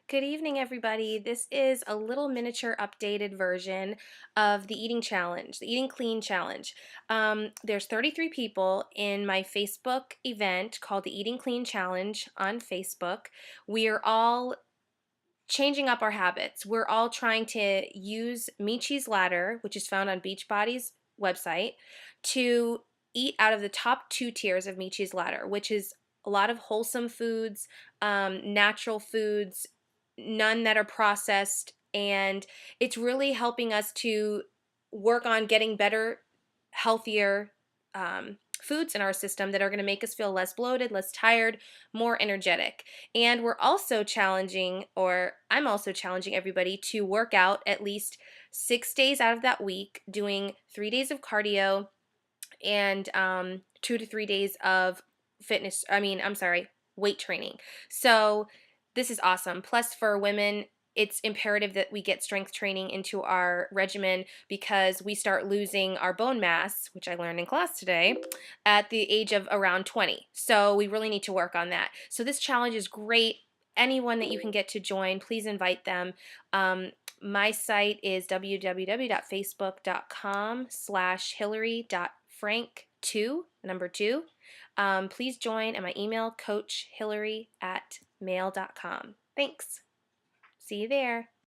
Good evening, everybody. This is a little miniature updated version of the eating challenge, the eating clean challenge. There's 33 people in my Facebook event called the Eating Clean Challenge on Facebook. We are all changing up our habits. We're all trying to use Michi's Ladder, which is found on Beachbody's website, to eat out of the top two tiers of Michi's Ladder, which is a lot of wholesome foods, natural foods, none that are processed, and it's really helping us to work on getting better, healthier foods in our system that are going to make us feel less bloated, less tired, more energetic. And we're also challenging, or I'm also challenging everybody to work out at least 6 days out of that week, doing 3 days of cardio and 2 to 3 days of weight training. So this is awesome. Plus, for women, it's imperative that we get strength training into our regimen because we start losing our bone mass, which I learned in class today, at the age of around 20. So we really need to work on that. So this challenge is great. Anyone that you can get to join, please invite them. My site is www.facebook.com/hillary.frank2, number 2. Please join, and my email, coachhillary@mail.com. Thanks. See you there.